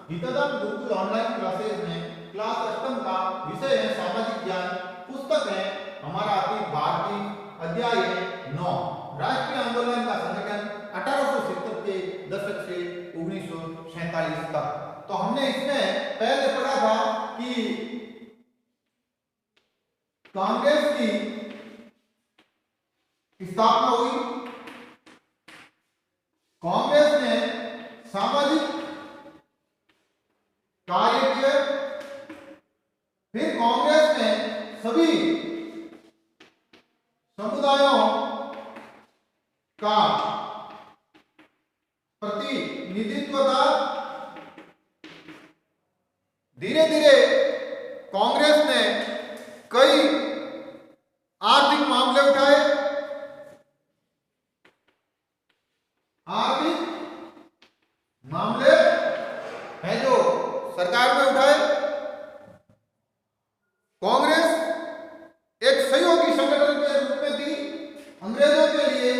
हितदम Gurukul online classes में class अष्टम का विषय है सामाजिक ज्ञान। पुस्तक है हमारा अतीत भारतीय, अध्याय है 9, राष्ट्रीय आंदोलन का संगठन 1870 के दशक से 1947 तक। तो हमने इसमें पहले पढ़ा था कि कांग्रेस की स्थापना हुई, कांग्रेस ने सामाजिक कार्य किए, फिर कांग्रेस ने सभी समुदायों का प्रतिनिधित्व था। धीरे धीरे कांग्रेस ने कई आर्थिक मामले उठाए, आर्थिक मामले हैं जो सरकार में उठाए। कांग्रेस एक सहयोगी संगठन के रूप में थी अंग्रेजों के लिए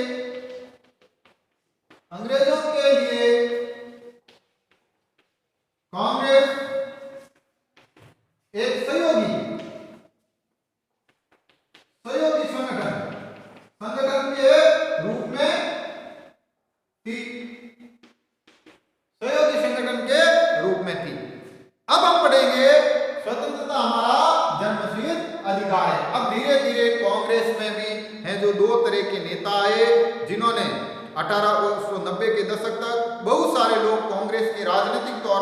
कांग्रेस एक सहयोगी संगठन के रूप में थी, सहयोगी संगठन के रूप में थी। अब हम पढ़ेंगे स्वतंत्रता हमारा जन्मसिद्ध अधिकार है। अब धीरे धीरे कांग्रेस में भी हैं जो दो तरह के नेता आए, जिन्होंने 1890 के दशक तक बहुत सारे लोग कांग्रेस के राजनीतिक तौर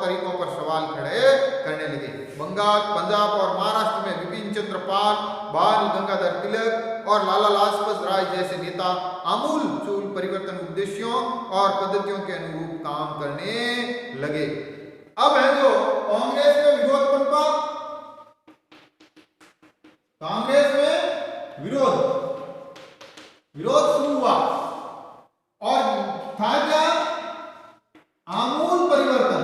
तरीकों पर सवाल खड़े करने लगे। बंगाल, पंजाब और महाराष्ट्र में विपिन चंद्र पाल, बाल गंगाधर तिलक और लाला लाजपत राय जैसे नेता आमूल चूल परिवर्तन उद्देश्यों और पद्धतियों के अनुरूप काम करने लगे। अब है जो कांग्रेस में विरोध पनपा, कांग्रेस में विरोध शुरू हुआ और था क्या? आमूल परिवर्तन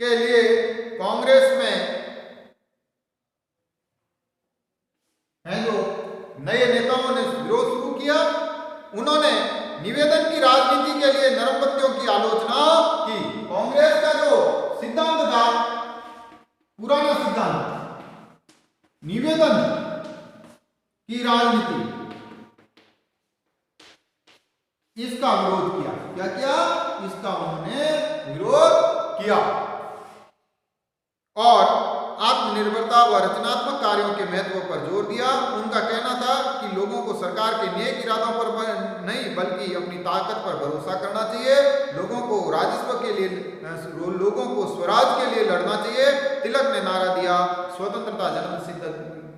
के लिए कांग्रेस में है जो नए नेताओं ने विरोध शुरू किया। उन्होंने निवेदन की राजनीति के लिए नरम पत्तियों की आलोचना की। कांग्रेस का जो सिद्धांत था, पुराना सिद्धांत, निवेदन की राजनीति, इसका विरोध किया। क्या किया? इसका उन्होंने विरोध किया और आत्मनिर्भरता व रचनात्मक कार्यों के महत्व पर जोर दिया। उनका कहना था कि लोगों को सरकार के नेक इरादों पर नहीं बल्कि अपनी ताकत पर भरोसा करना चाहिए। लोगों को राजस्व के लिए, लोगों को स्वराज के लिए लड़ना चाहिए। तिलक ने नारा दिया, स्वतंत्रता जन्मसिद्ध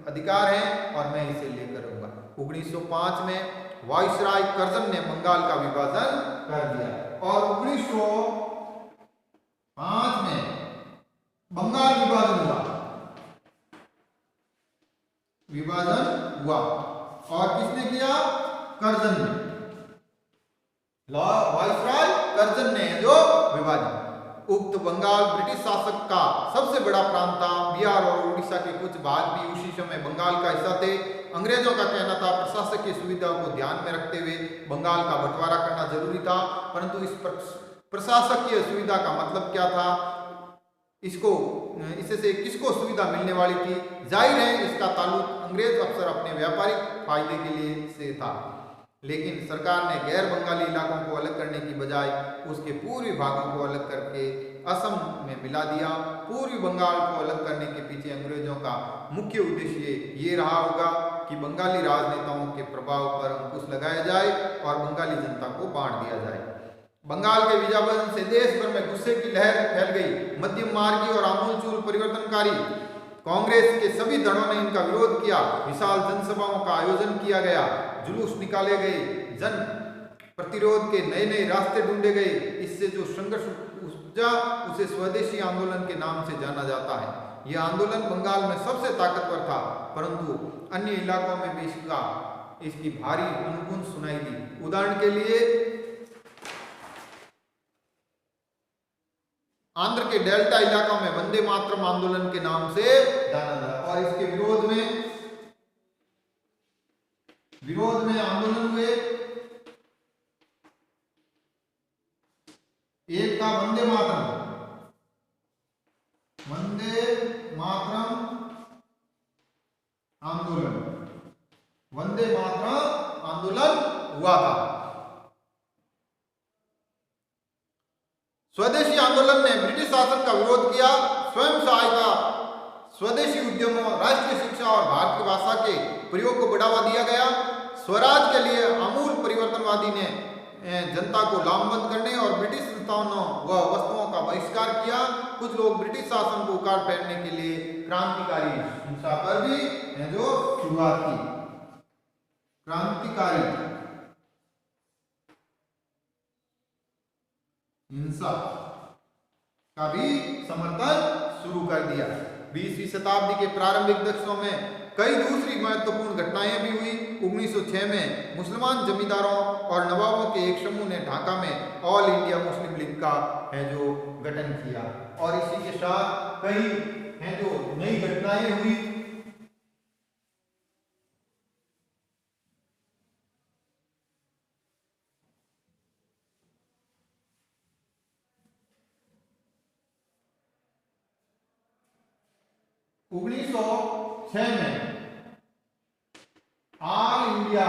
अधिकार है और मैं इसे लेकर रहूंगा। 1905 में वाइसराय कर्जन ने बंगाल का विभाजन कर दिया और 1905 में बंगाल विभाजन हुआ और किसने किया? कर्जन ने, वाइसराय कर्जन ने जो विभाजन। उक्त बंगाल ब्रिटिश शासक का सबसे बड़ा प्रांत था। बिहार और उड़ीसा के कुछ भाग भी उसी समय बंगाल का हिस्सा थे। अंग्रेजों का कहना था प्रशासकीय सुविधाओं को ध्यान में रखते हुए बंगाल का बंटवारा करना जरूरी था, परंतु इस प्रशासकीय सुविधा का मतलब क्या था? इससे किसको सुविधा मिलने वाली थी? जाहिर है इसका ताल्लुक अंग्रेज अफसर अपने व्यापारिक फायदे के लिए से था। लेकिन सरकार ने गैर बंगाली इलाकों को अलग करने की बजाय उसके पूर्वी भागों को अलग करके असम में मिला दिया। पूर्वी बंगाल को अलग करने के पीछे अंग्रेजों का मुख्य उद्देश्य ये रहा होगा कि बंगाली राजनेताओं के प्रभाव पर अंकुश लगाया जाए और बंगाली जनता को बांट दिया जाए। बंगाल के विभाजन से देश भर में गुस्से की लहर फैल गई। मध्यम मार्गी और आमूलचूल परिवर्तनकारी कांग्रेस के सभी दलों ने इनका विरोध किया। विशाल जनसभाओं का आयोजन किया गया, जुलूस निकाले गए, जन प्रतिरोध के नए नए रास्ते ढूंढे गए। इससे जो संघर्ष उपजा उसे स्वदेशी आंदोलन के नाम से जाना जाता है। यह आंदोलन बंगाल में सबसे ताकतवर था, परंतु अन्य इलाकों में भी इसकी भारी अनगुन सुनाई दी। उदाहरण के लिए आंध्र के डेल्टा इलाका में वंदे मातरम आंदोलन के नाम से जाना जाता और इसके विरोध में विरोध में आंदोलन हुए। एक था वंदे मातरम, वंदे मातरम आंदोलन, वंदे मातरम आंदोलन हुआ था। स्वदेशी आंदोलन ने ब्रिटिश शासन का विरोध किया। स्वयं सहायता, स्वदेशी उद्यमों, राष्ट्रीय शिक्षा और भारतीय भाषा के प्रयोग को बढ़ावा दिया गया। स्वराज के लिए आमूल परिवर्तनवादी ने जनता को लामबंद करने और ब्रिटिश संस्थानों व वस्तुओं का बहिष्कार किया। कुछ लोग ब्रिटिश शासन को उखाड़ फेंकने के लिए क्रांतिकारी हिंसा पर भी जो शुरुआत की, क्रांतिकारी हिंसा का भी समर्थन शुरू कर दिया। 20वीं शताब्दी के प्रारंभिक दशकों में कई दूसरी महत्वपूर्ण घटनाएं भी हुई। 1906 में मुसलमान जमींदारों और नवाबों के एक समूह ने ढाका में ऑल इंडिया मुस्लिम लीग का जो गठन किया और इसी के साथ कई जो नई घटनाएं हुई। उन्नीस सौ 6 में all India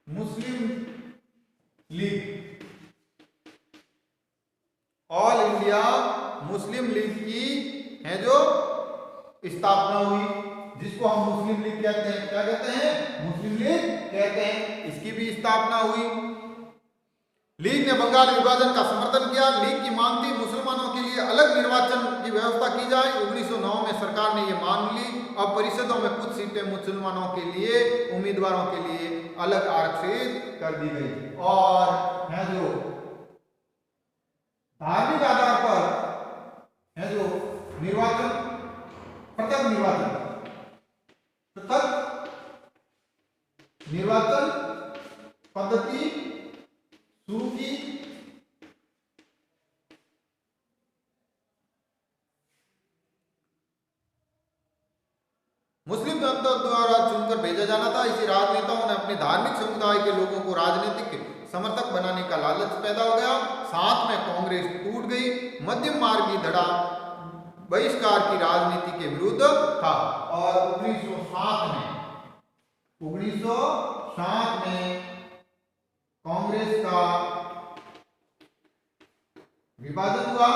Muslim league, all India Muslim league की जो स्थापना हुई, जिसको हम मुस्लिम लीग कहते हैं। क्या कहते हैं? मुस्लिम लीग कहते हैं। इसकी भी स्थापना हुई। लीग ने बंगाल विभाजन का समर्थन किया। लीग की मांग थी मुसलमानों के लिए अलग निर्वाचन की व्यवस्था की जाए। 1909 में सरकार ने यह मान ली। अब परिषदों में कुछ सीटें मुसलमानों के लिए उम्मीदवारों के लिए अलग आरक्षित कर दी गई और जो धार्मिक आधार पर जो निर्वाचन, पृथक निर्वाचन पद्धति शुरू की। मुस्लिम जनता द्वारा चुनकर भेजा जाना था। इसी राजनेताओं ने अपने धार्मिक समुदाय के लोगों को राजनीतिक समर्थक बनाने का लालच पैदा हो गया। साथ में कांग्रेस टूट गई। मध्यम मार्गी धड़ा बहिष्कार की राजनीति के विरुद्ध था और 1907 में कांग्रेस का विभाजन हुआ।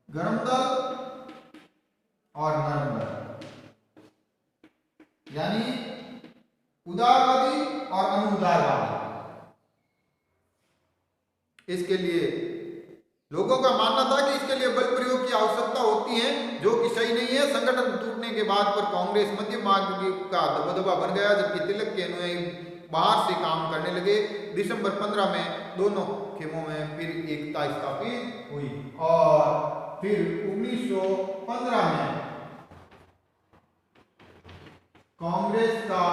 गरम दल और नरम दल, यानी उदारवादी और अनुदारवादी। इसके लिए लोगों का मानना था कि इसके लिए बल प्रयोग की आवश्यकता होती है, जो कि सही नहीं है। संगठन टूटने के बाद पर कांग्रेस मध्यम मार्ग का दबदबा बन गया, जबकि तिलक के अनुयायी बाहर से काम करने लगे। दिसंबर 15 में दोनों खेमों में फिर एकता स्थापित हुई और फिर 1915 में कांग्रेस का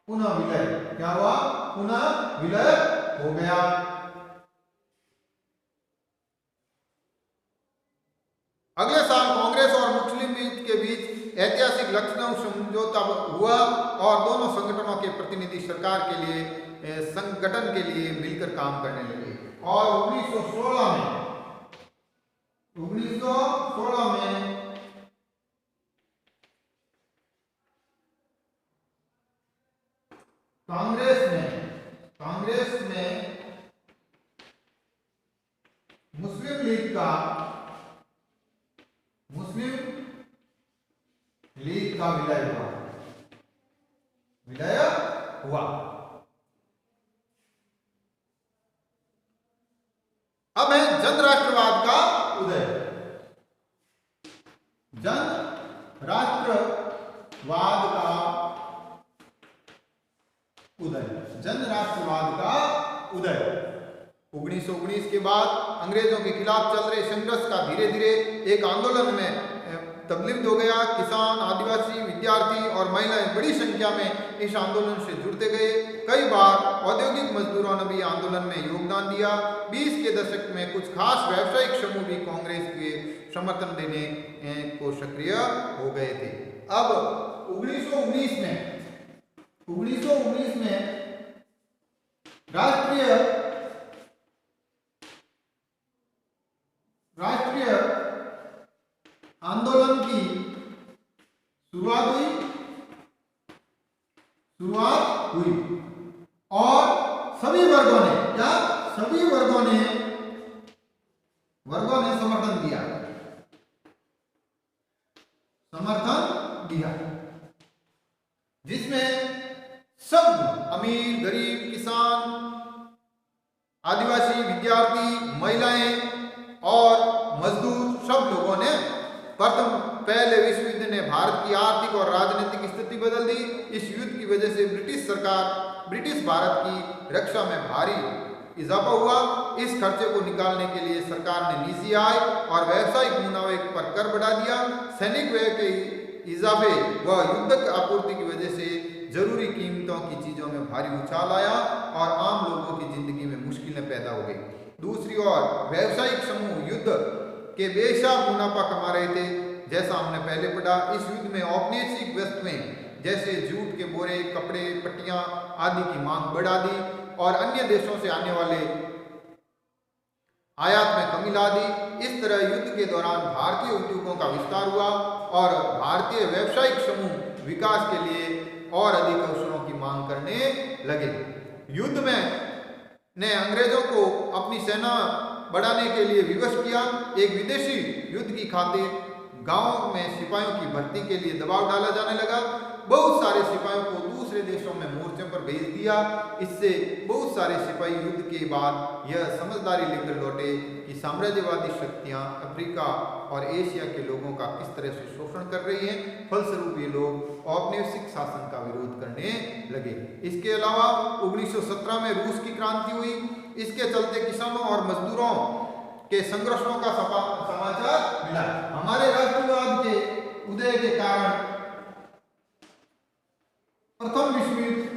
पुनः विलय, क्या हुआ? पुनः विलय हो गया। अगले साल कांग्रेस और मुस्लिम लीग के बीच ऐतिहासिक लखनऊ समझौता हुआ और दोनों संगठनों के प्रतिनिधि सरकार के लिए संगठन के लिए मिलकर काम करने लगे और 1916 में कांग्रेस ने मुस्लिम लीग का विलय हुआ। अब है जन राष्ट्रवाद का उदय। जन राष्ट्रवाद का उदय 1919 के बाद अंग्रेजों के खिलाफ चल रहे संघर्ष का धीरे धीरे एक आंदोलन में तबलीग हो गया। किसान, आदिवासी, विद्यार्थी और महिलाएं बड़ी संख्या में इस आंदोलन से जुड़ते गए। कई बार औद्योगिक मजदूरों ने भी आंदोलन में योगदान दिया। 20 के दशक में कुछ खास व्यावसायिक समूह भी कांग्रेस के समर्थन देने को सक्रिय हो गए थे। अब 1919 में राष्ट्रीय आंदोलन की शुरुआत हुई और सभी वर्गों ने समर्थन दिया, जिसमें सब अमीर, गरीब, किसान, आदिवासी, विद्यार्थी, महिलाएं और मजदूर सब लोगों ने पहले विश्व युद्ध ने भारत की आर्थिक और राजनीतिक स्थिति बदल दी। इस युद्ध की वजह से ब्रिटिश भारत की रक्षा में भारी इजाफा हुआ। इस खर्चे को निकालने के लिए सरकार ने निजी आय और व्यावसायिक मुनाफे पर कर बढ़ा दिया। सैनिक व्यय के इजाफे व युद्ध आपूर्ति की वजह से जरूरी कीमतों की चीजों में भारी उछाल आया और आम लोगों की जिंदगी में मुश्किलें पैदा हो गई। दूसरी ओर व्यावसायिक समूह युद्ध के बेशक मुनाफा कमा रहे थे। जैसा हमने पहले पढ़ा, इस युद्ध में औपनिवेशिक वस्तुएं जैसे जूट के बोरे, कपड़े, पट्टियां आदि की मांग बढ़ा दी और अन्य देशों से आने वाले आयात में कमी ला दी। इस तरह युद्ध के दौरान भारतीय उद्योगों का विस्तार हुआ और भारतीय व्यावसायिक समूह विकास के लिए और अधिक अवसरों की मांग करने लगे। युद्ध में ने अंग्रेजों को अपनी सेना बढ़ाने के लिए विवश किया। एक विदेशी युद्ध की खातिर गांवों में सिपाहियों की भर्ती के लिए दबाव डाला जाने लगा। बहुत सारे सिपाहियों को दूसरे देशों में मोर्चे पर भेज दिया। इससे बहुत सारे सिपाही युद्ध के बाद यह समझदारी लेकर लौटे कि साम्राज्यवादी शक्तियां अफ्रीका और एशिया के लोगों का किस तरह से शोषण कर रही हैं। फलस्वरूप ये लोग औपनिवेशिक शासन का विरोध करने लगे। इसके अलावा 1917 में रूस की क्रांति हुई। इसके चलते किसानों और मजदूरों के संघर्षों का समाचार मिला। हमारे राष्ट्रवाद के उदय के कारण प्रथम विश्व युद्ध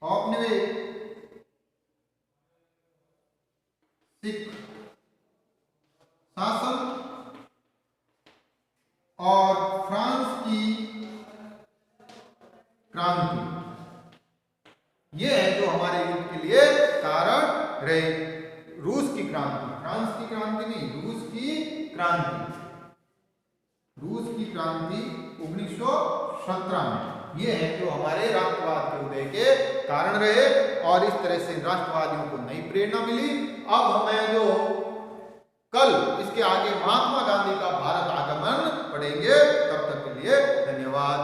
औपनिवेशिक शासन और फ्रांस की क्रांति, ये है जो हमारे युद्ध के लिए कारण रहे। रूस की क्रांति, फ्रांस की क्रांति नहीं, रूस की क्रांति 1917 में, ये है जो हमारे राष्ट्रवाद के उदय के कारण रहे और इस तरह से राष्ट्रवादियों को नई प्रेरणा मिली। अब हमें जो कल इसके आगे महात्मा गांधी का भारत आगमन पढ़ेंगे। तब तक के लिए धन्यवाद।